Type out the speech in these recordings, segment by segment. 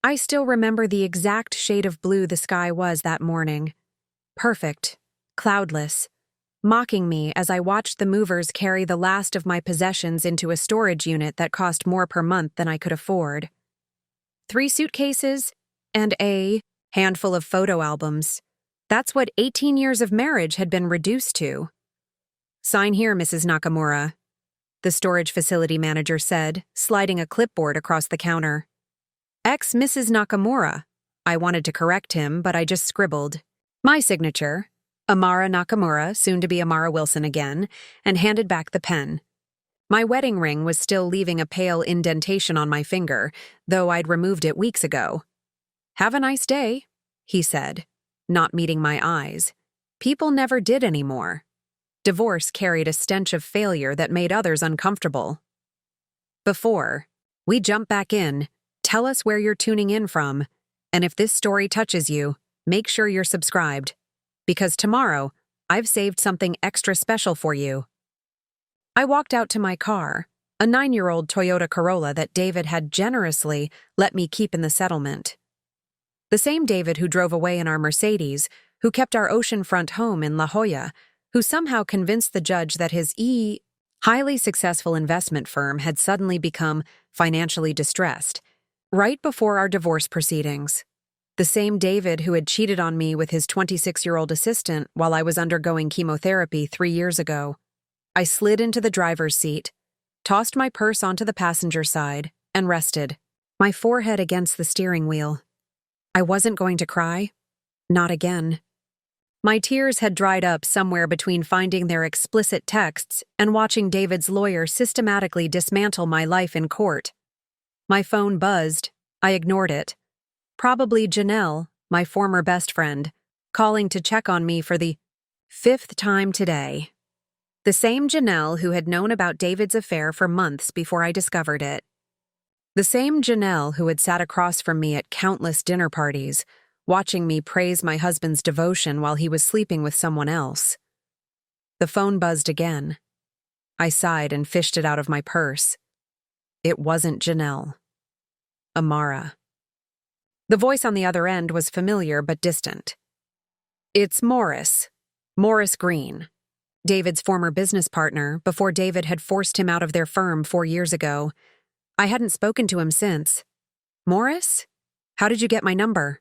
I still remember the exact shade of blue the sky was that morning. Perfect, cloudless, mocking me as I watched the movers carry the last of my possessions into a storage unit that cost more per month than I could afford. 3 suitcases and a handful of photo albums. That's what 18 years of marriage had been reduced to. "Sign here, Mrs. Nakamura," the storage facility manager said, sliding a clipboard across the counter. Ex-Mrs. Nakamura. I wanted to correct him, but I just scribbled. My signature, Amara Nakamura, soon to be Amara Wilson again, and handed back the pen. My wedding ring was still leaving a pale indentation on my finger, though I'd removed it weeks ago. "Have a nice day," he said, not meeting my eyes. People never did anymore. Divorce carried a stench of failure that made others uncomfortable. Before we jump back in, tell us where you're tuning in from, and if this story touches you, make sure you're subscribed, because tomorrow, I've saved something extra special for you. I walked out to my car, a 9-year-old Toyota Corolla that David had generously let me keep in the settlement. The same David who drove away in our Mercedes, who kept our oceanfront home in La Jolla, who somehow convinced the judge that his highly successful investment firm had suddenly become financially distressed, right before our divorce proceedings. The same David who had cheated on me with his 26-year-old assistant while I was undergoing chemotherapy 3 years ago. I slid into the driver's seat, tossed my purse onto the passenger side, and rested, my forehead against the steering wheel. I wasn't going to cry. Not again. My tears had dried up somewhere between finding their explicit texts and watching David's lawyer systematically dismantle my life in court. My phone buzzed. I ignored it. Probably Janelle, my former best friend, calling to check on me for the 5th time today. The same Janelle who had known about David's affair for months before I discovered it. The same Janelle who had sat across from me at countless dinner parties, watching me praise my husband's devotion while he was sleeping with someone else. The phone buzzed again. I sighed and fished it out of my purse. It wasn't Janelle. Amara. The voice on the other end was familiar but distant. "It's Morris. Morris Green. David's former business partner, before David had forced him out of their firm 4 years ago. I hadn't spoken to him since. Morris? How did you get my number?"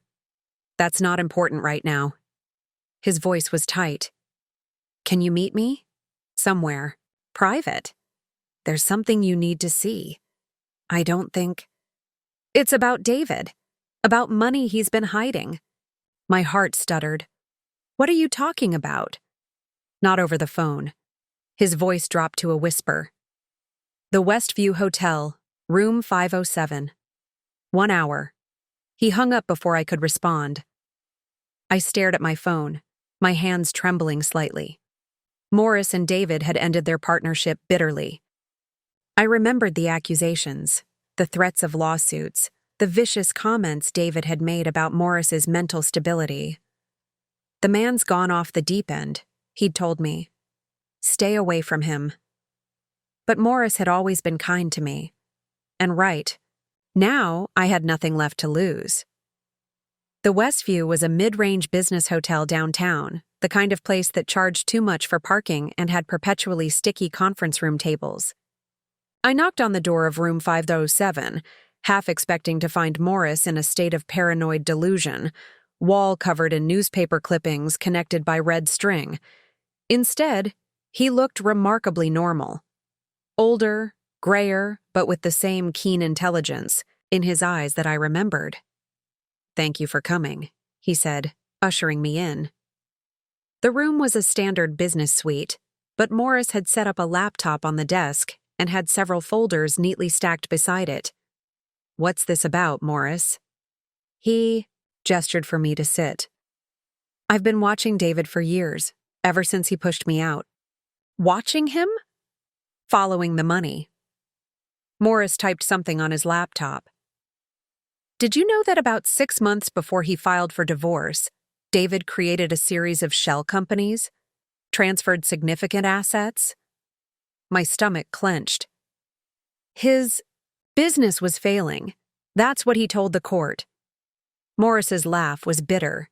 "That's not important right now." His voice was tight. "Can you meet me? Somewhere. Private. There's something you need to see. I don't think..." "It's about David. About money he's been hiding." My heart stuttered. "What are you talking about?" Not over the phone. His voice dropped to a whisper. "The Westview Hotel, room 507. 1 hour." He hung up before I could respond. I stared at my phone, my hands trembling slightly. Morris and David had ended their partnership bitterly. I remembered the accusations, the threats of lawsuits, the vicious comments David had made about Morris's mental stability. "The man's gone off the deep end," he'd told me. "Stay away from him." But Morris had always been kind to me. And right. Now, I had nothing left to lose. The Westview was a mid-range business hotel downtown, the kind of place that charged too much for parking and had perpetually sticky conference room tables. I knocked on the door of room 507, half expecting to find Morris in a state of paranoid delusion, wall covered in newspaper clippings connected by red string. Instead, he looked remarkably normal. Older, grayer, but with the same keen intelligence in his eyes that I remembered. "Thank you for coming," he said, ushering me in. The room was a standard business suite, but Morris had set up a laptop on the desk and had several folders neatly stacked beside it. "What's this about, Morris?" He gestured for me to sit. "I've been watching David for years, ever since he pushed me out." "Watching him?" "Following the money." Morris typed something on his laptop. "Did you know that about 6 months before he filed for divorce, David created a series of shell companies, transferred significant assets?" My stomach clenched. His business was failing. That's what he told the court. Morris's laugh was bitter.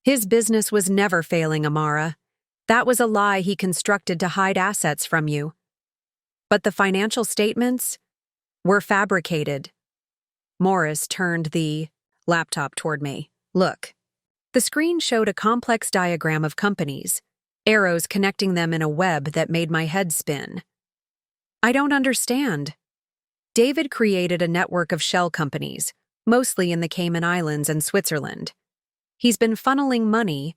His business was never failing, Amara. That was a lie he constructed to hide assets from you. But the financial statements were fabricated. Morris turned the laptop toward me. Look. The screen showed a complex diagram of companies, arrows connecting them in a web that made my head spin. I don't understand. David created a network of shell companies, mostly in the Cayman Islands and Switzerland. He's been funneling money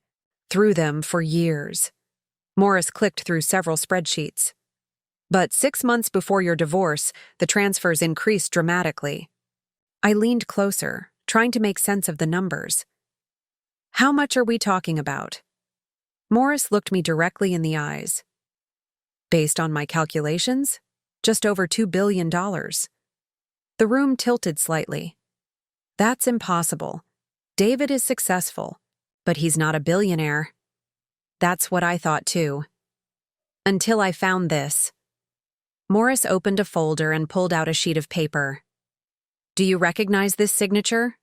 through them for years. Morris clicked through several spreadsheets. But 6 months before your divorce, the transfers increased dramatically. I leaned closer, trying to make sense of the numbers. How much are we talking about? Morris looked me directly in the eyes. Based on my calculations, just over $2 billion. The room tilted slightly. That's impossible. David is successful, but he's not a billionaire. That's what I thought too. Until I found this. Morris opened a folder and pulled out a sheet of paper. Do you recognize this signature?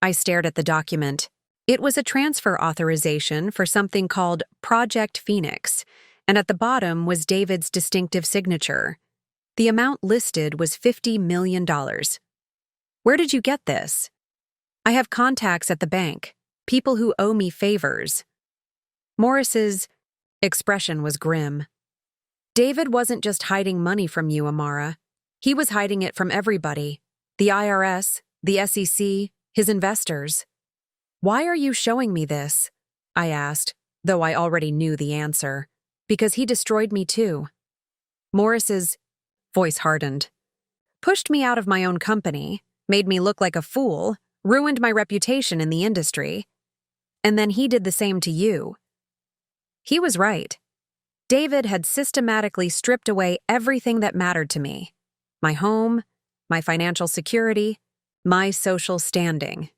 I stared at the document. It was a transfer authorization for something called Project Phoenix, and at the bottom was David's distinctive signature. The amount listed was $50 million. Where did you get this? I have contacts at the bank, people who owe me favors. Morris's expression was grim. David wasn't just hiding money from you, Amara. He was hiding it from everybody. The IRS, the SEC, his investors. Why are you showing me this? I asked, though I already knew the answer. Because he destroyed me too. Morris's voice hardened. Pushed me out of my own company, made me look like a fool, ruined my reputation in the industry. And then he did the same to you. He was right. David had systematically stripped away everything that mattered to me. My home, my financial security, my social standing.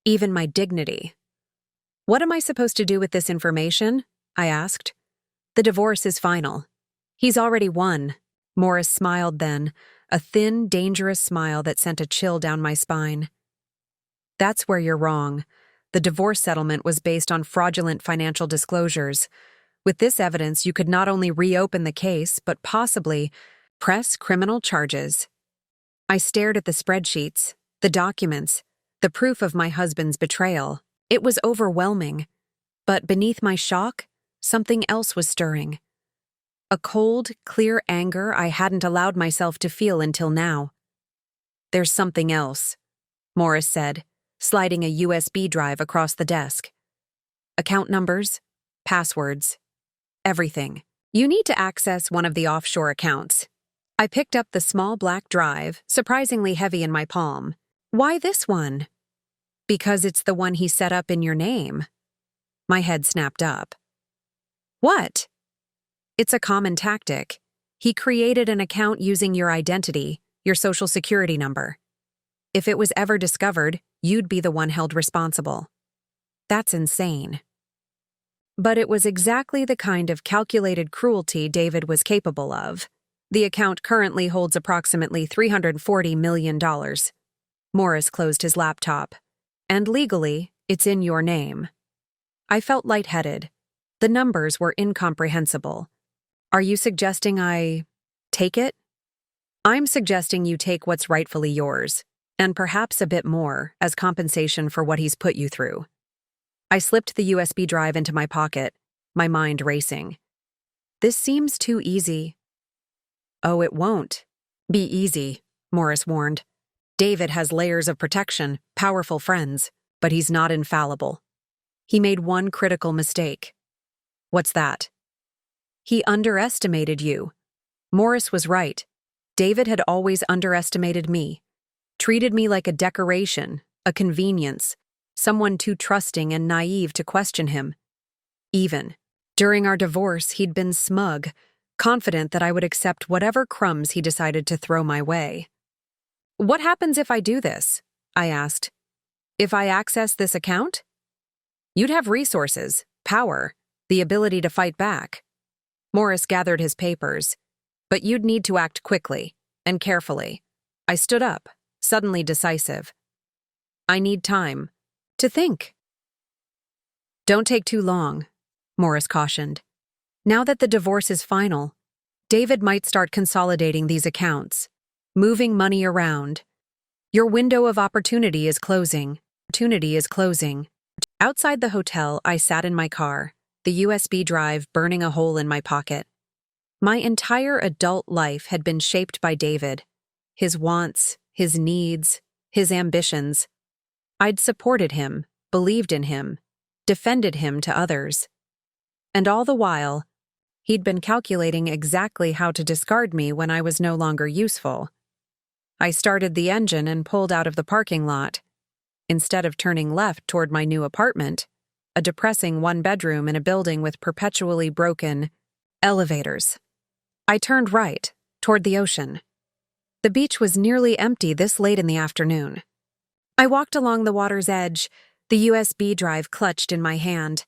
Even my dignity. What am I supposed to do with this information? I asked. The divorce is final. He's already won. Morris smiled then, a thin, dangerous smile that sent a chill down my spine. That's where you're wrong. The divorce settlement was based on fraudulent financial disclosures. With this evidence, you could not only reopen the case, but possibly press criminal charges. I stared at the spreadsheets, the documents, the proof of my husband's betrayal. It was overwhelming. But beneath my shock, something else was stirring. A cold, clear anger I hadn't allowed myself to feel until now. There's something else, Morris said, sliding a USB drive across the desk. Account numbers, passwords, everything. You need to access one of the offshore accounts. I picked up the small black drive, surprisingly heavy in my palm. Why this one? Because it's the one he set up in your name. My head snapped up. What? It's a common tactic. He created an account using your identity, your social security number. If it was ever discovered, you'd be the one held responsible. That's insane. But it was exactly the kind of calculated cruelty David was capable of. The account currently holds approximately $340 million. Morris closed his laptop. And legally, it's in your name. I felt lightheaded. The numbers were incomprehensible. Are you suggesting I take it? I'm suggesting you take what's rightfully yours, and perhaps a bit more as compensation for what he's put you through. I slipped the USB drive into my pocket, my mind racing. This seems too easy. Oh, it won't be easy, Morris warned. David has layers of protection, powerful friends, but he's not infallible. He made one critical mistake. What's that? He underestimated you. Morris was right. David had always underestimated me, treated me like a decoration, a convenience, someone too trusting and naive to question him. Even during our divorce, he'd been smug, confident that I would accept whatever crumbs he decided to throw my way. What happens if I do this? I asked. If I access this account? You'd have resources, power, the ability to fight back. Morris gathered his papers. But you'd need to act quickly and carefully. I stood up, suddenly decisive. I need time. To think. Don't take too long, Morris cautioned. Now that the divorce is final, David might start consolidating these accounts, moving money around. Your window of opportunity is closing. Outside the hotel, I sat in my car, the USB drive burning a hole in my pocket. My entire adult life had been shaped by David, his wants, his needs, his ambitions. I'd supported him, believed in him, defended him to others. And all the while, he'd been calculating exactly how to discard me when I was no longer useful. I started the engine and pulled out of the parking lot. Instead of turning left toward my new apartment, a depressing one-bedroom in a building with perpetually broken elevators, I turned right, toward the ocean. The beach was nearly empty this late in the afternoon. I walked along the water's edge, the USB drive clutched in my hand.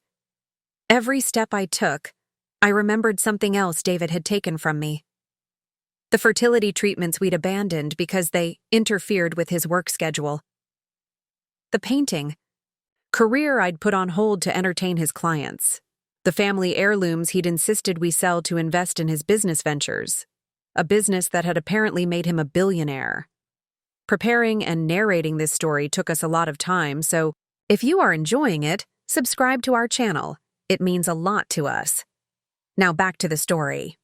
Every step I took, I remembered something else David had taken from me. The fertility treatments we'd abandoned because they interfered with his work schedule. The painting, career I'd put on hold to entertain his clients. The family heirlooms he'd insisted we sell to invest in his business ventures, a business that had apparently made him a billionaire. Preparing and narrating this story took us a lot of time, so if you are enjoying it, subscribe to our channel. It means a lot to us. Now back to the story.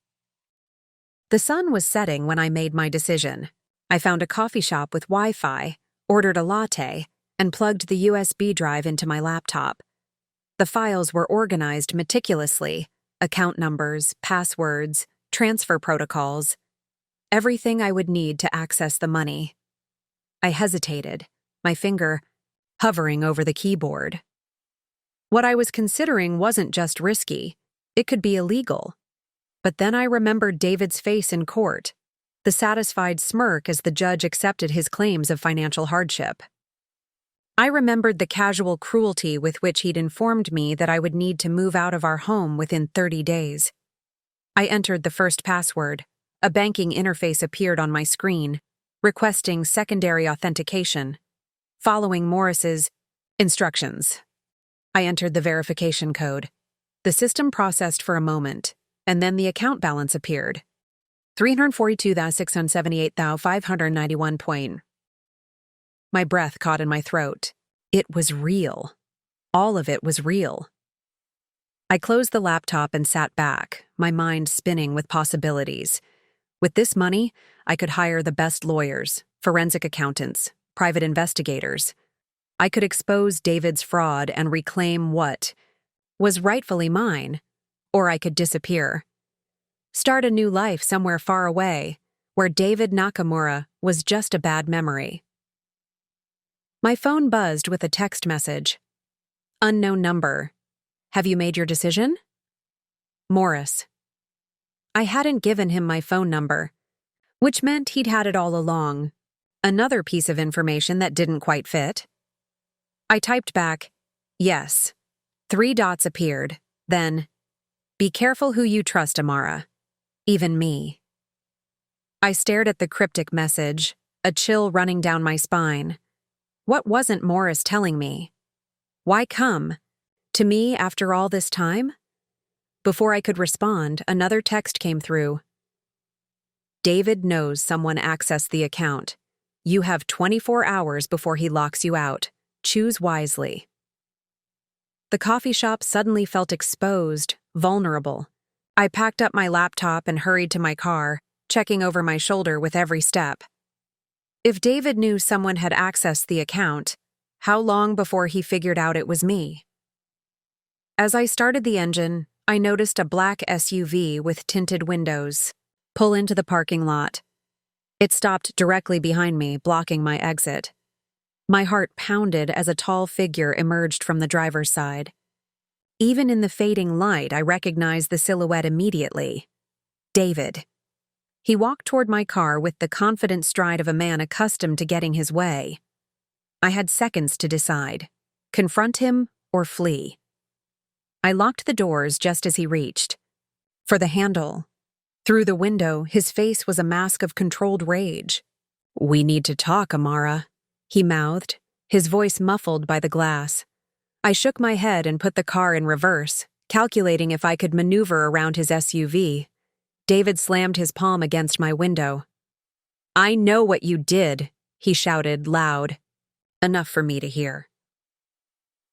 The sun was setting when I made my decision. I found a coffee shop with Wi-Fi, ordered a latte, and plugged the USB drive into my laptop. The files were organized meticulously: account numbers, passwords, transfer protocols, everything I would need to access the money. I hesitated, my finger hovering over the keyboard. What I was considering wasn't just risky, it could be illegal. But then I remembered David's face in court, the satisfied smirk as the judge accepted his claims of financial hardship. I remembered the casual cruelty with which he'd informed me that I would need to move out of our home within 30 days. I entered the first password. A banking interface appeared on my screen, requesting secondary authentication. Following Morris's instructions, I entered the verification code. The system processed for a moment, and then the account balance appeared. 342,678,591. My breath caught in my throat. It was real. All of it was real. I closed the laptop and sat back, my mind spinning with possibilities. With this money, I could hire the best lawyers, forensic accountants, private investigators. I could expose David's fraud and reclaim what was rightfully mine, or I could disappear. Start a new life somewhere far away, where David Nakamura was just a bad memory. My phone buzzed with a text message. Unknown number. Have you made your decision? Morris. I hadn't given him my phone number, which meant he'd had it all along. Another piece of information that didn't quite fit. I typed back, yes. 3 dots appeared, then, be careful who you trust, Amara. Even me. I stared at the cryptic message, a chill running down my spine. What wasn't Morris telling me? Why come? To me after all this time? Before I could respond, another text came through. David knows someone accessed the account. You have 24 hours before he locks you out. Choose wisely. The coffee shop suddenly felt exposed, vulnerable. I packed up my laptop and hurried to my car, checking over my shoulder with every step. If David knew someone had accessed the account, how long before he figured out it was me? As I started the engine, I noticed a black SUV with tinted windows pull into the parking lot. It stopped directly behind me, blocking my exit. My heart pounded as a tall figure emerged from the driver's side. Even in the fading light, I recognized the silhouette immediately. David. He walked toward my car with the confident stride of a man accustomed to getting his way. I had seconds to decide: confront him or flee. I locked the doors just as he reached for the handle. Through the window, his face was a mask of controlled rage. "We need to talk, Amara," he mouthed, his voice muffled by the glass. I shook my head and put the car in reverse, calculating if I could maneuver around his SUV. David slammed his palm against my window. "I know what you did," he shouted loud, enough for me to hear.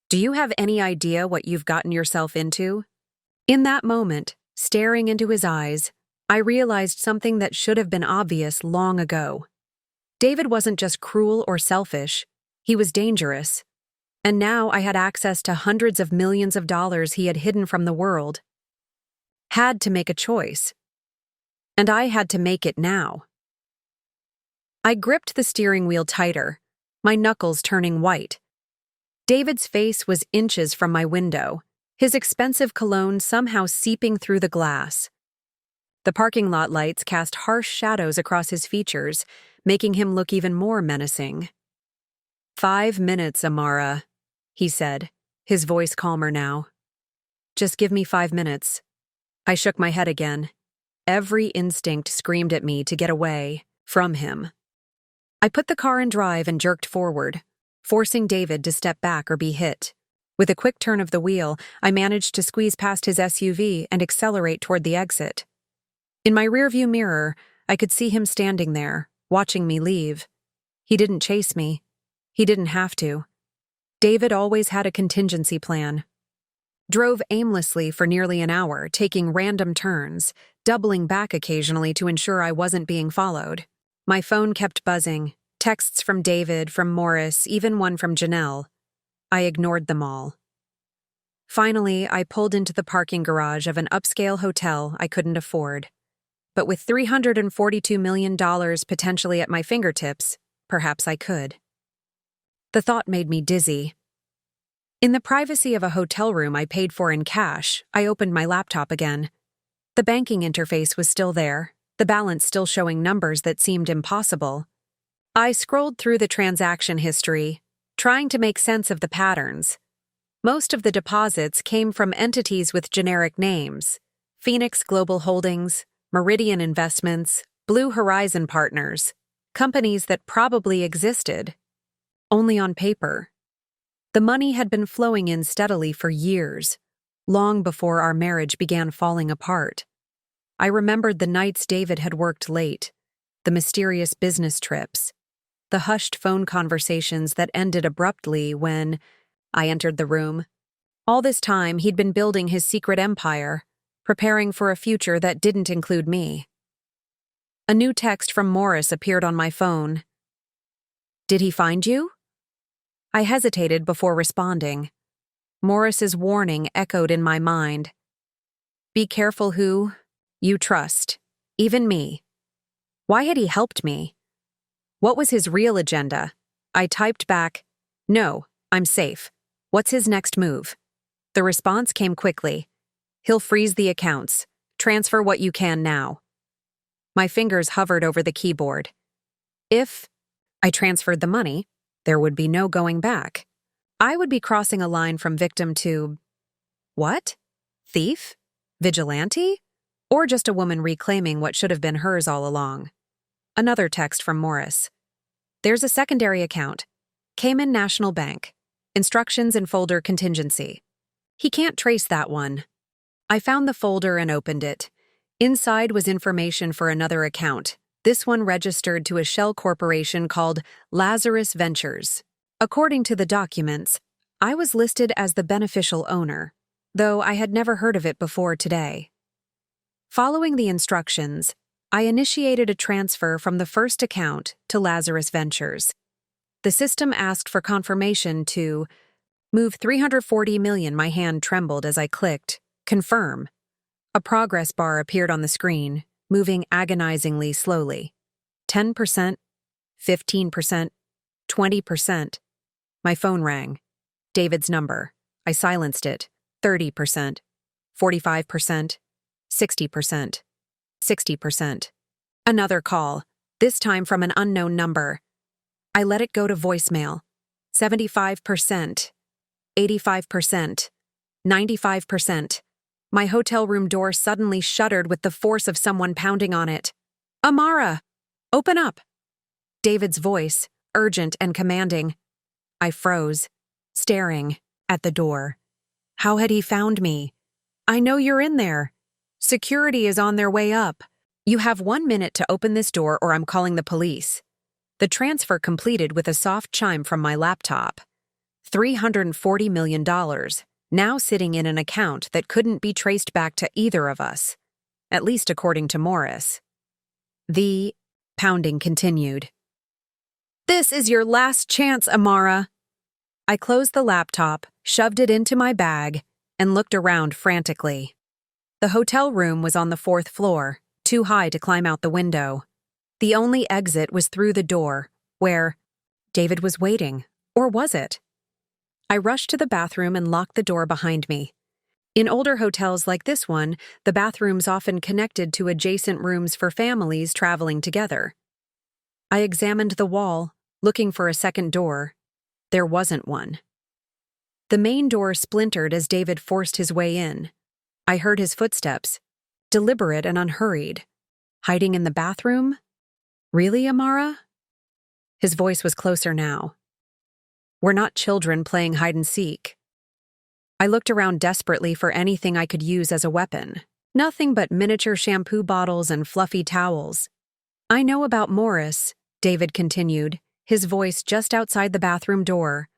"Do you have any idea what you've gotten yourself into?" In that moment, staring into his eyes, I realized something that should have been obvious long ago. David wasn't just cruel or selfish, he was dangerous. And now I had access to hundreds of millions of dollars he had hidden from the world. Had to make a choice. And I had to make it now. I gripped the steering wheel tighter, my knuckles turning white. David's face was inches from my window, his expensive cologne somehow seeping through the glass. The parking lot lights cast harsh shadows across his features, making him look even more menacing. "5 minutes, Amara," he said, his voice calmer now. "Just give me 5 minutes." I shook my head again. Every instinct screamed at me to get away from him. I put the car in drive and jerked forward, forcing David to step back or be hit. With a quick turn of the wheel, I managed to squeeze past his SUV and accelerate toward the exit. In my rearview mirror, I could see him standing there, watching me leave. He didn't chase me. He didn't have to. David always had a contingency plan. Drove aimlessly for nearly an hour, taking random turns, doubling back occasionally to ensure I wasn't being followed. My phone kept buzzing, texts from David, from Morris, even one from Janelle. I ignored them all. Finally, I pulled into the parking garage of an upscale hotel I couldn't afford. But with $342 million potentially at my fingertips, perhaps I could. The thought made me dizzy. In the privacy of a hotel room I paid for in cash, I opened my laptop again. The banking interface was still there, the balance still showing numbers that seemed impossible. I scrolled through the transaction history, trying to make sense of the patterns. Most of the deposits came from entities with generic names: Phoenix Global Holdings, Meridian Investments, Blue Horizon Partners, companies that probably existed, only on paper. The money had been flowing in steadily for years, long before our marriage began falling apart. I remembered the nights David had worked late, the mysterious business trips, the hushed phone conversations that ended abruptly when I entered the room. All this time, he'd been building his secret empire, preparing for a future that didn't include me. A new text from Morris appeared on my phone. "Did he find you?" I hesitated before responding. Morris's warning echoed in my mind. "Be careful who you trust, even me." Why had he helped me? What was his real agenda? I typed back, "No, I'm safe. What's his next move?" The response came quickly. "He'll freeze the accounts. Transfer what you can now." My fingers hovered over the keyboard. If I transferred the money, there would be no going back. I would be crossing a line from victim to, what? Thief? Vigilante? Or just a woman reclaiming what should have been hers all along. Another text from Morris. "There's a secondary account. Cayman National Bank. Instructions in folder contingency." He can't trace that one. I found the folder and opened it. Inside was information for another account, this one registered to a shell corporation called Lazarus Ventures. According to the documents, I was listed as the beneficial owner, though I had never heard of it before today. Following the instructions, I initiated a transfer from the first account to Lazarus Ventures. The system asked for confirmation to move $340 million. My hand trembled as I clicked confirm. A progress bar appeared on the screen, moving agonizingly slowly. 10%, 15%, 20%. My phone rang. David's number. I silenced it. 30%, 45%, 60%, 60%. Another call, this time from an unknown number. I let it go to voicemail. 75%, 85%, 95%. My hotel room door suddenly shuddered with the force of someone pounding on it. "Amara, open up!" David's voice, urgent and commanding. I froze, staring at the door. How had he found me? I know you're in there. Security is on their way up. You have 1 minute to open this door or I'm calling the police. The transfer completed with a soft chime from my laptop. $340 million, now sitting in an account that couldn't be traced back to either of us, at least according to Morris. The pounding continued. This is your last chance, Amara. I closed the laptop, shoved it into my bag, and looked around frantically. The hotel room was on the 4th floor, too high to climb out the window. The only exit was through the door, where David was waiting, or was it? I rushed to the bathroom and locked the door behind me. In older hotels like this one, the bathrooms often connected to adjacent rooms for families traveling together. I examined the wall, looking for a second door. There wasn't one. The main door splintered as David forced his way in. I heard his footsteps, deliberate and unhurried. Hiding in the bathroom? Really, Amara? His voice was closer now. We're not children playing hide-and-seek. I looked around desperately for anything I could use as a weapon. Nothing but miniature shampoo bottles and fluffy towels. I know about Morris, David continued, his voice just outside the bathroom door.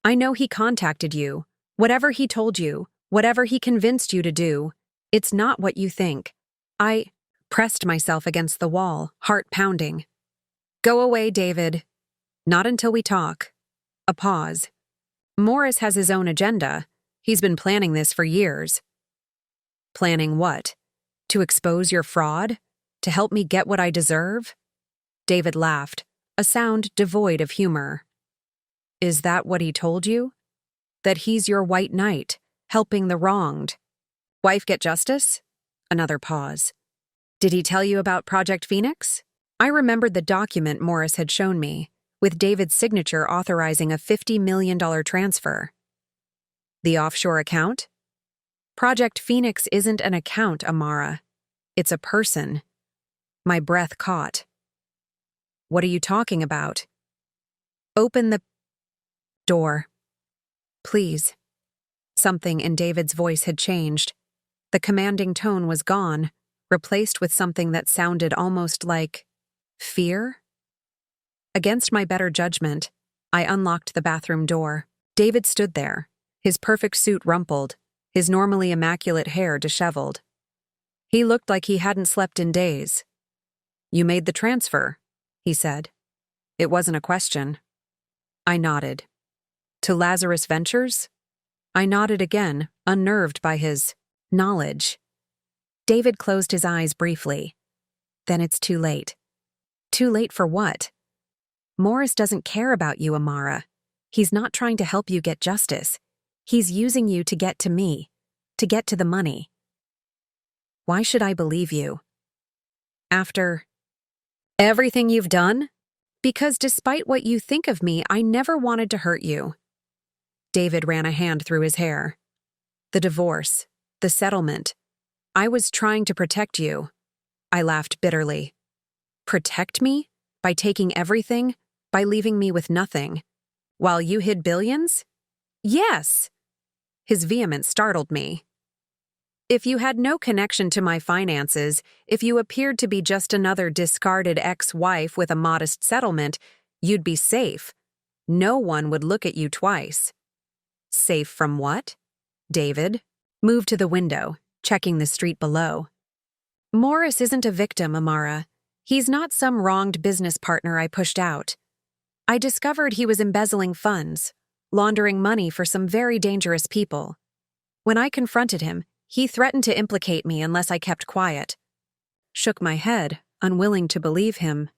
I know he contacted you. Whatever he told you, whatever he convinced you to do, it's not what you think. I pressed myself against the wall, heart pounding. Go away, David. Not until we talk. A pause. Morris has his own agenda. He's been planning this for years. Planning what? To expose your fraud? To help me get what I deserve? David laughed, a sound devoid of humor. Is that what he told you? That he's your white knight, helping the wronged? Wife get justice? Another pause. Did he tell you about Project Phoenix? I remembered the document Morris had shown me, with David's signature authorizing a $50 million transfer. The offshore account? Project Phoenix isn't an account, Amara. It's a person. My breath caught. What are you talking about? Open the door. Please. Something in David's voice had changed. The commanding tone was gone, replaced with something that sounded almost like fear? Against my better judgment, I unlocked the bathroom door. David stood there, his perfect suit rumpled, his normally immaculate hair disheveled. He looked like he hadn't slept in days. You made the transfer, he said. It wasn't a question. I nodded. To Lazarus Ventures? I nodded again, unnerved by his knowledge. David closed his eyes briefly. Then it's too late. Too late for what? Morris doesn't care about you, Amara. He's not trying to help you get justice. He's using you to get to me, to get to the money. Why should I believe you? After everything you've done? Because despite what you think of me, I never wanted to hurt you. David ran a hand through his hair. The divorce, the settlement. I was trying to protect you. I laughed bitterly. Protect me? By taking everything? By leaving me with nothing? While you hid billions? Yes! His vehemence startled me. If you had no connection to my finances, if you appeared to be just another discarded ex-wife with a modest settlement, you'd be safe. No one would look at you twice. Safe from what? David moved to the window, checking the street below. Morris isn't a victim, Amara. He's not some wronged business partner I pushed out. I discovered he was embezzling funds, laundering money for some very dangerous people. When I confronted him, he threatened to implicate me unless I kept quiet. Shook my head, unwilling to believe him.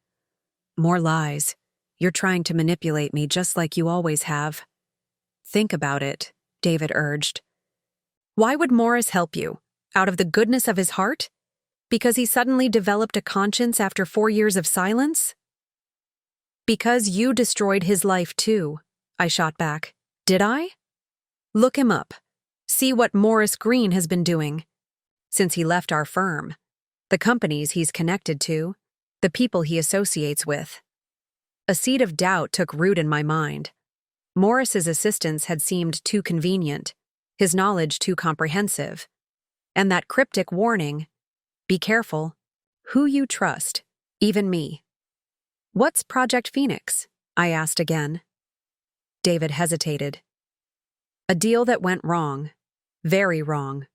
More lies. You're trying to manipulate me just like you always have. Think about it, David urged. Why would Morris help you? Out of the goodness of his heart? Because he suddenly developed a conscience after 4 years of silence? Because you destroyed his life too, I shot back. Did I? Look him up. See what Morris Green has been doing. Since he left our firm. The companies he's connected to. The people he associates with. A seed of doubt took root in my mind. Morris's assistance had seemed too convenient, his knowledge too comprehensive. And that cryptic warning, be careful, who you trust, even me. What's Project Phoenix? I asked again. David hesitated. A deal that went wrong. Very wrong.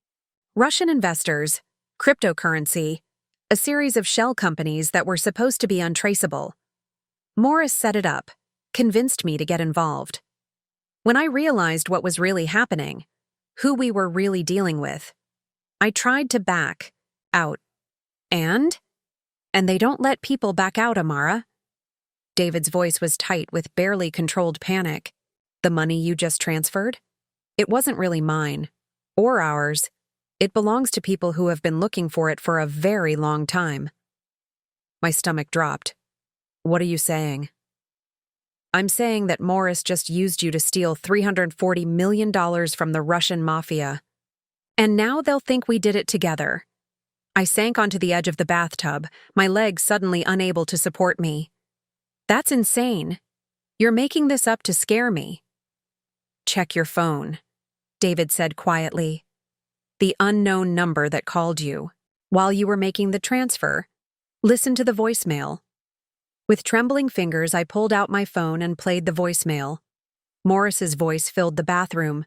Russian investors, cryptocurrency, a series of shell companies that were supposed to be untraceable. Morris set it up, convinced me to get involved. When I realized what was really happening, who we were really dealing with, I tried to back out. And they don't let people back out, Amara. David's voice was tight with barely controlled panic. The money you just transferred? It wasn't really mine. Or ours. It belongs to people who have been looking for it for a very long time. My stomach dropped. What are you saying? I'm saying that Morris just used you to steal $340 million from the Russian mafia. And now they'll think we did it together. I sank onto the edge of the bathtub, my legs suddenly unable to support me. That's insane. You're making this up to scare me. Check your phone, David said quietly. The unknown number that called you, while you were making the transfer. Listen to the voicemail. With trembling fingers, I pulled out my phone and played the voicemail. Morris's voice filled the bathroom.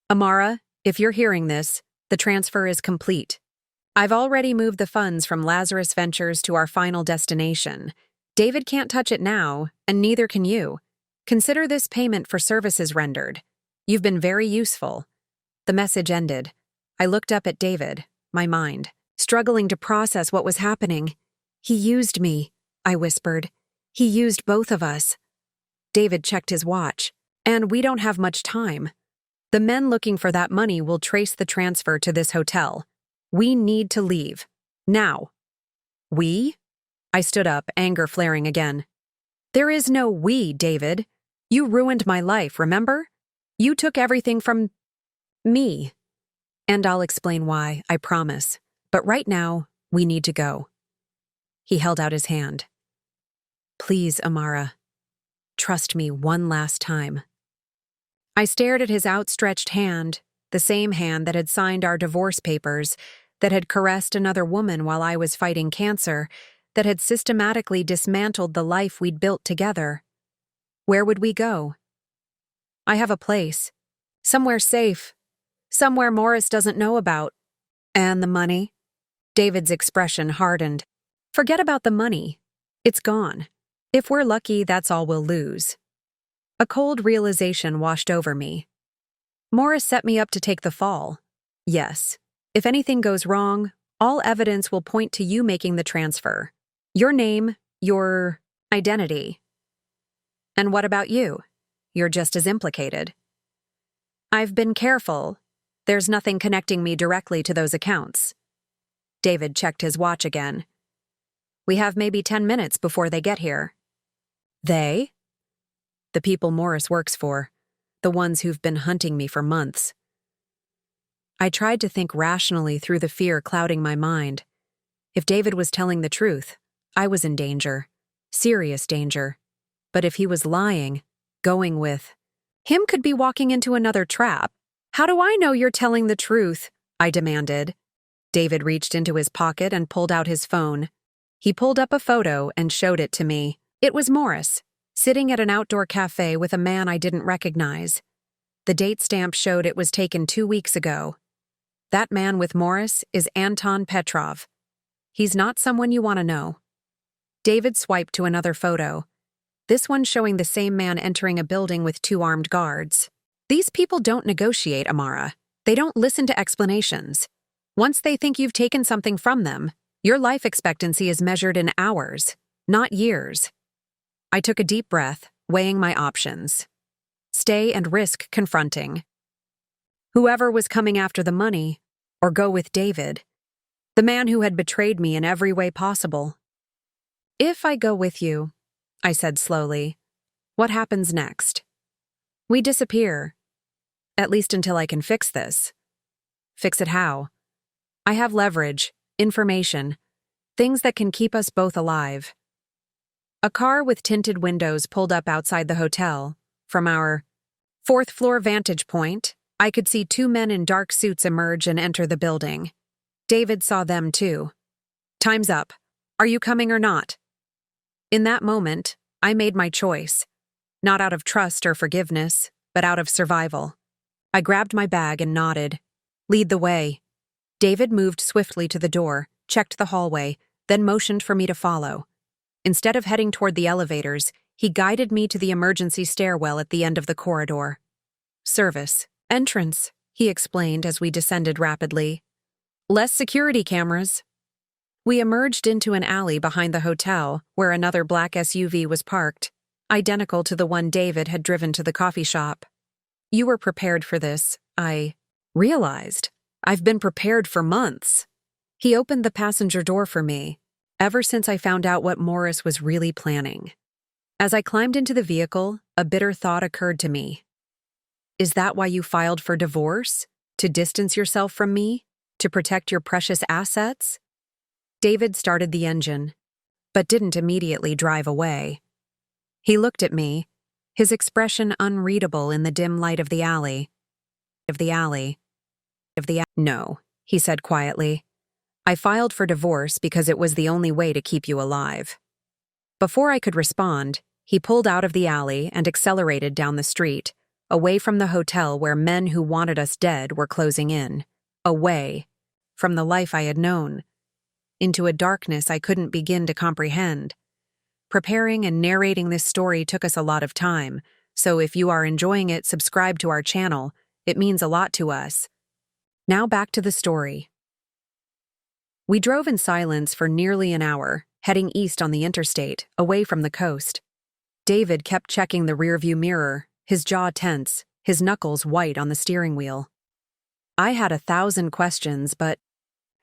Amara, if you're hearing this, the transfer is complete. I've already moved the funds from Lazarus Ventures to our final destination. David can't touch it now, and neither can you. Consider this payment for services rendered. You've been very useful. The message ended. I looked up at David, my mind, struggling to process what was happening. He used me, I whispered. He used both of us. David checked his watch. And we don't have much time. The men looking for that money will trace the transfer to this hotel. We need to leave. Now. We? I stood up, anger flaring again. There is no we, David. You ruined my life, remember? You took everything from me. And I'll explain why, I promise. But right now, we need to go. He held out his hand. Please, Amara. Trust me one last time. I stared at his outstretched hand, the same hand that had signed our divorce papers, that had caressed another woman while I was fighting cancer, that had systematically dismantled the life we'd built together. Where would we go? I have a place. Somewhere safe. Somewhere Morris doesn't know about. And the money? David's expression hardened. Forget about the money. It's gone. If we're lucky, that's all we'll lose. A cold realization washed over me. Morris set me up to take the fall. Yes. If anything goes wrong, all evidence will point to you making the transfer. Your name, your identity. And what about you? You're just as implicated. I've been careful. There's nothing connecting me directly to those accounts. David checked his watch again. We have maybe 10 minutes before they get here. They? The people Morris works for, the ones who've been hunting me for months. I tried to think rationally through the fear clouding my mind. If David was telling the truth, I was in danger, serious danger. But if he was lying, going with him could be walking into another trap. How do I know you're telling the truth? I demanded. David reached into his pocket and pulled out his phone. He pulled up a photo and showed it to me. It was Morris, sitting at an outdoor cafe with a man I didn't recognize. The date stamp showed it was taken 2 weeks ago. That man with Morris is Anton Petrov. He's not someone you want to know. David swiped to another photo. This one showing the same man entering a building with 2 armed guards. These people don't negotiate, Amara. They don't listen to explanations. Once they think you've taken something from them, your life expectancy is measured in hours, not years. I took a deep breath, weighing my options. Stay and risk confronting. Whoever was coming after the money, or go with David, the man who had betrayed me in every way possible. If I go with you, I said slowly, what happens next? We disappear. At least until I can fix this. Fix it how? I have leverage, information, things that can keep us both alive. A car with tinted windows pulled up outside the hotel, from our Fourth floor vantage point, I could see two men in dark suits emerge and enter the building. David saw them too. Time's up. Are you coming or not? In that moment, I made my choice. Not out of trust or forgiveness, but out of survival. I grabbed my bag and nodded. Lead the way. David moved swiftly to the door, checked the hallway, then motioned for me to follow. Instead of heading toward the elevators, he guided me to the emergency stairwell at the end of the corridor. Service. Entrance, he explained as we descended rapidly. Less security cameras. We emerged into an alley behind the hotel where another black SUV was parked, identical to the one David had driven to the coffee shop. You were prepared for this, I realized. I've been prepared for months. He opened the passenger door for me, ever since I found out what Morris was really planning. As I climbed into the vehicle, a bitter thought occurred to me. Is that why you filed for divorce? To distance yourself from me? To protect your precious assets? David started the engine, but didn't immediately drive away. He looked at me, his expression unreadable in the dim light of the alley. No, he said quietly. I filed for divorce because it was the only way to keep you alive. Before I could respond, he pulled out of the alley and accelerated down the street, away from the hotel where men who wanted us dead were closing in, away from the life I had known, into a darkness I couldn't begin to comprehend. Preparing and narrating this story took us a lot of time, so if you are enjoying it, subscribe to our channel. It means a lot to us. Now back to the story. We drove in silence for nearly an hour, heading east on the interstate, away from the coast. David kept checking the rearview mirror, his jaw tense, his knuckles white on the steering wheel. I had 1,000 questions, but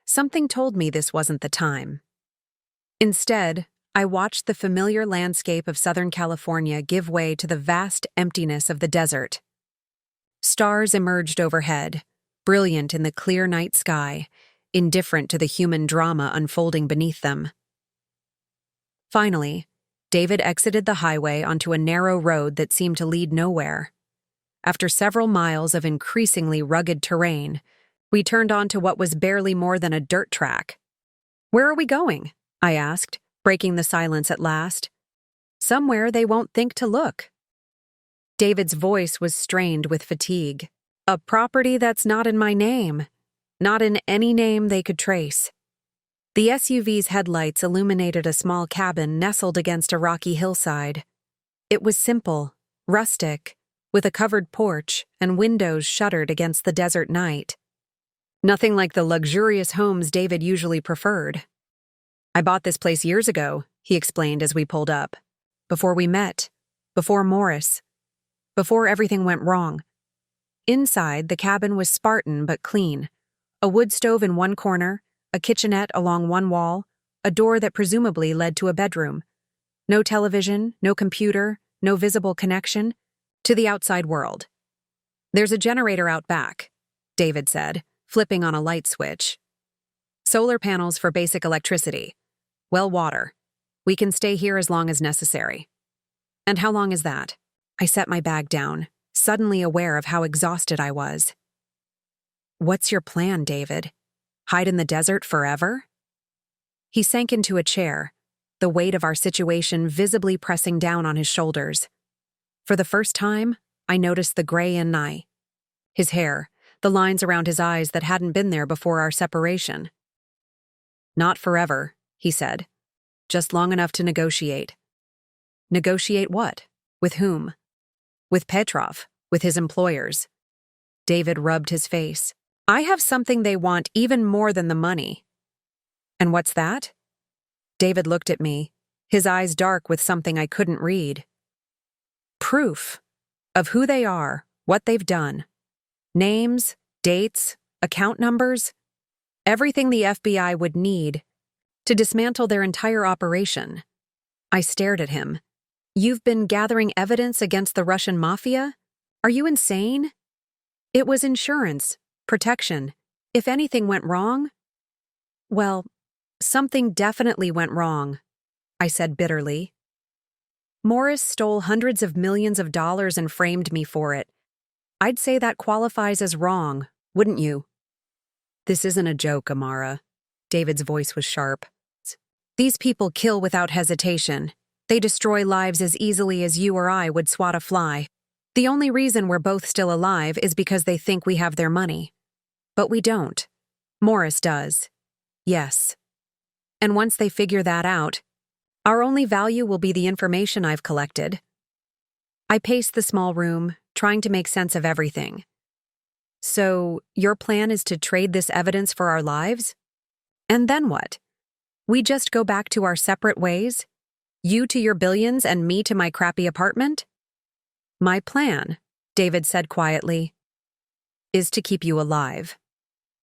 something told me this wasn't the time. Instead, I watched the familiar landscape of Southern California give way to the vast emptiness of the desert. Stars emerged overhead, brilliant in the clear night sky, indifferent to the human drama unfolding beneath them. Finally, David exited the highway onto a narrow road that seemed to lead nowhere. After several miles of increasingly rugged terrain, we turned onto what was barely more than a dirt track. Where are we going? I asked, breaking the silence at last. Somewhere they won't think to look. David's voice was strained with fatigue. A property that's not in my name. Not in any name they could trace. The SUV's headlights illuminated a small cabin nestled against a rocky hillside. It was simple, rustic, with a covered porch and windows shuttered against the desert night. Nothing like the luxurious homes David usually preferred. I bought this place years ago, he explained as we pulled up. Before we met. Before Morris. Before everything went wrong. Inside, the cabin was Spartan but clean. A wood stove in one corner, a kitchenette along one wall, a door that presumably led to a bedroom. No television, no computer, no visible connection to the outside world. There's a generator out back, David said, flipping on a light switch. Solar panels for basic electricity. Well, water. We can stay here as long as necessary. And how long is that? I set my bag down, suddenly aware of how exhausted I was. What's your plan, David? Hide in the desert forever? He sank into a chair, the weight of our situation visibly pressing down on his shoulders. For the first time, I noticed the gray in eye. His hair, the lines around his eyes that hadn't been there before our separation. Not forever, he said. Just long enough to negotiate. Negotiate what? With whom? With Petrov, with his employers. David rubbed his face. I have something they want even more than the money. And what's that? David looked at me, his eyes dark with something I couldn't read. Proof of who they are, what they've done. Names, dates, account numbers. Everything the FBI would need to dismantle their entire operation. I stared at him. You've been gathering evidence against the Russian mafia? Are you insane? It was insurance, protection. If anything went wrong? Well, something definitely went wrong, I said bitterly. Morris stole hundreds of millions of dollars and framed me for it, I'd say that qualifies as wrong, wouldn't you? This isn't a joke, Amara. David's voice was sharp. These people kill without hesitation. They destroy lives as easily as you or I would swat a fly. The only reason we're both still alive is because they think we have their money. But we don't. Morris does. Yes. And once they figure that out, our only value will be the information I've collected. I paced the small room, trying to make sense of everything. So, your plan is to trade this evidence for our lives? And then what? We just go back to our separate ways? You to your billions and me to my crappy apartment? My plan, David said quietly, is to keep you alive.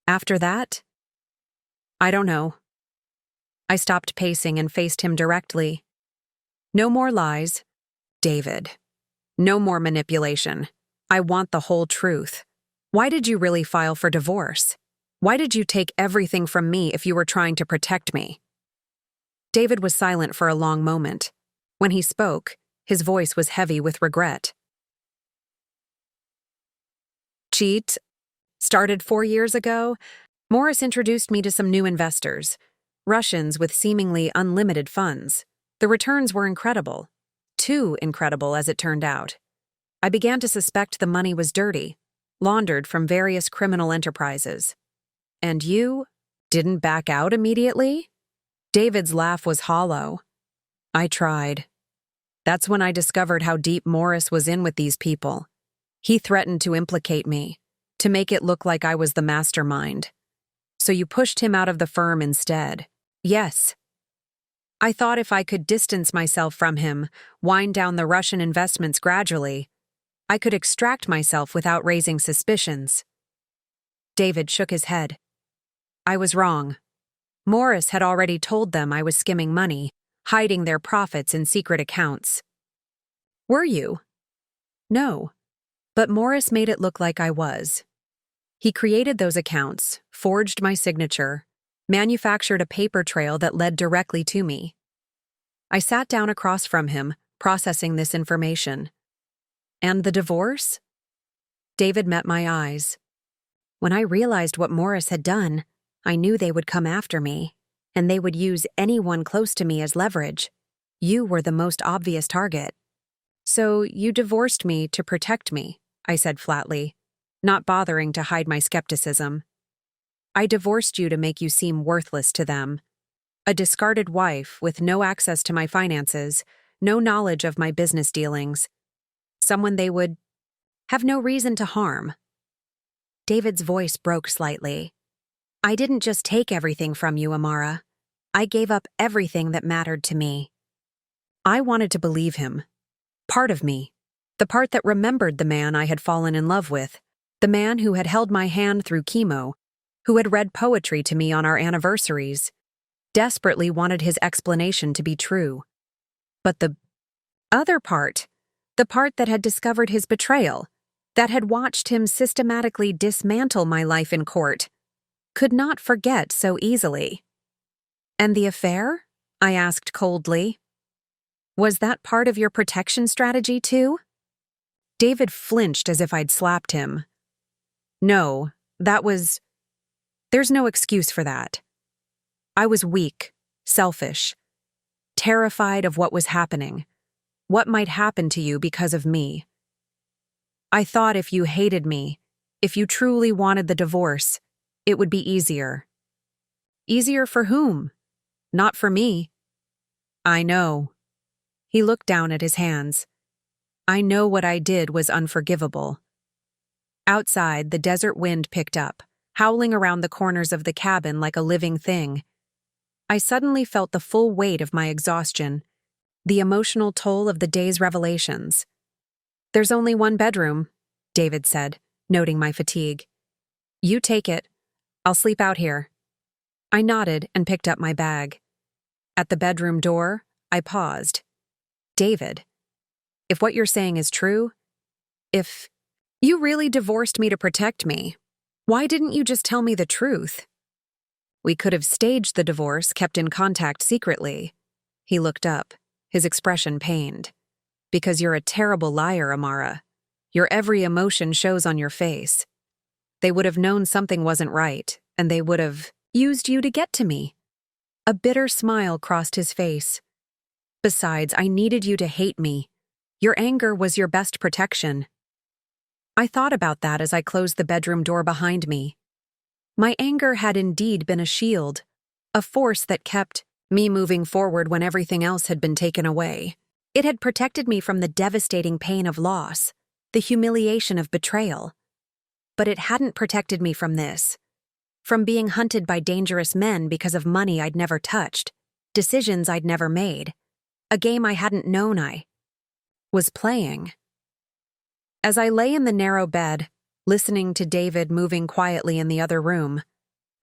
After that? I don't know. I stopped pacing and faced him directly. No more lies, David. No more manipulation. I want the whole truth. Why did you really file for divorce? Why did you take everything from me if you were trying to protect me? David was silent for a long moment. When he spoke, his voice was heavy with regret. Cheat? Started 4 years ago? Morris introduced me to some new investors, Russians with seemingly unlimited funds. The returns were incredible. Too incredible, as it turned out. I began to suspect the money was dirty, laundered from various criminal enterprises. And you didn't back out immediately? David's laugh was hollow. I tried. That's when I discovered how deep Morris was in with these people. He threatened to implicate me, to make it look like I was the mastermind. So you pushed him out of the firm instead. Yes. I thought if I could distance myself from him, wind down the Russian investments gradually, I could extract myself without raising suspicions. David shook his head. I was wrong. Morris had already told them I was skimming money, hiding their profits in secret accounts. Were you? No. But Morris made it look like I was. He created those accounts, forged my signature, manufactured a paper trail that led directly to me. I sat down across from him, processing this information. And the divorce? David met my eyes. When I realized what Morris had done, I knew they would come after me, and they would use anyone close to me as leverage. You were the most obvious target. So you divorced me to protect me, I said flatly, not bothering to hide my skepticism. I divorced you to make you seem worthless to them. A discarded wife with no access to my finances, no knowledge of my business dealings. Someone they would have no reason to harm. David's voice broke slightly. I didn't just take everything from you, Amara. I gave up everything that mattered to me. I wanted to believe him. Part of me. The part that remembered the man I had fallen in love with. The man who had held my hand through chemo, who had read poetry to me on our anniversaries, desperately wanted his explanation to be true. But the other part, the part that had discovered his betrayal, that had watched him systematically dismantle my life in court, could not forget so easily. And the affair? I asked coldly. Was that part of your protection strategy too? David flinched as if I'd slapped him. No, there's no excuse for that. I was weak, selfish, terrified of what was happening, what might happen to you because of me. I thought if you hated me, if you truly wanted the divorce, it would be easier. Easier for whom? Not for me. I know. He looked down at his hands. I know what I did was unforgivable. Outside, the desert wind picked up, howling around the corners of the cabin like a living thing. I suddenly felt the full weight of my exhaustion, the emotional toll of the day's revelations. There's only one bedroom, David said, noting my fatigue. You take it. I'll sleep out here. I nodded and picked up my bag. At the bedroom door, I paused. David, if what you're saying is true, if you really divorced me to protect me, why didn't you just tell me the truth? We could have staged the divorce, kept in contact secretly. He looked up, his expression pained. Because you're a terrible liar, Amara. Your every emotion shows on your face. They would have known something wasn't right, and they would have used you to get to me. A bitter smile crossed his face. Besides, I needed you to hate me. Your anger was your best protection. I thought about that as I closed the bedroom door behind me. My anger had indeed been a shield, a force that kept me moving forward when everything else had been taken away. It had protected me from the devastating pain of loss, the humiliation of betrayal. But it hadn't protected me from this. From being hunted by dangerous men because of money I'd never touched, decisions I'd never made, a game I hadn't known I was playing. As I lay in the narrow bed, listening to David moving quietly in the other room,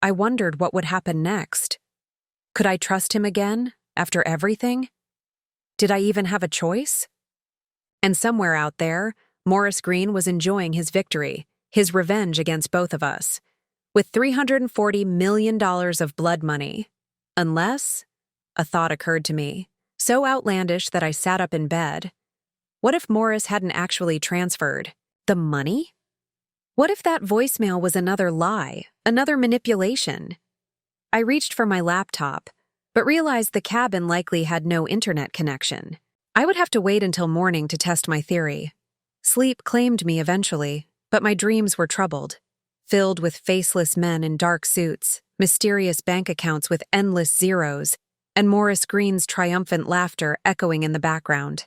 I wondered what would happen next. Could I trust him again, after everything? Did I even have a choice? And somewhere out there, Morris Green was enjoying his victory, his revenge against both of us, with $340 million of blood money. Unless, a thought occurred to me, so outlandish that I sat up in bed. What if Morris hadn't actually transferred the money? What if that voicemail was another lie, another manipulation? I reached for my laptop, but realized the cabin likely had no internet connection. I would have to wait until morning to test my theory. Sleep claimed me eventually, but my dreams were troubled, filled with faceless men in dark suits, mysterious bank accounts with endless zeros, and Morris Green's triumphant laughter echoing in the background.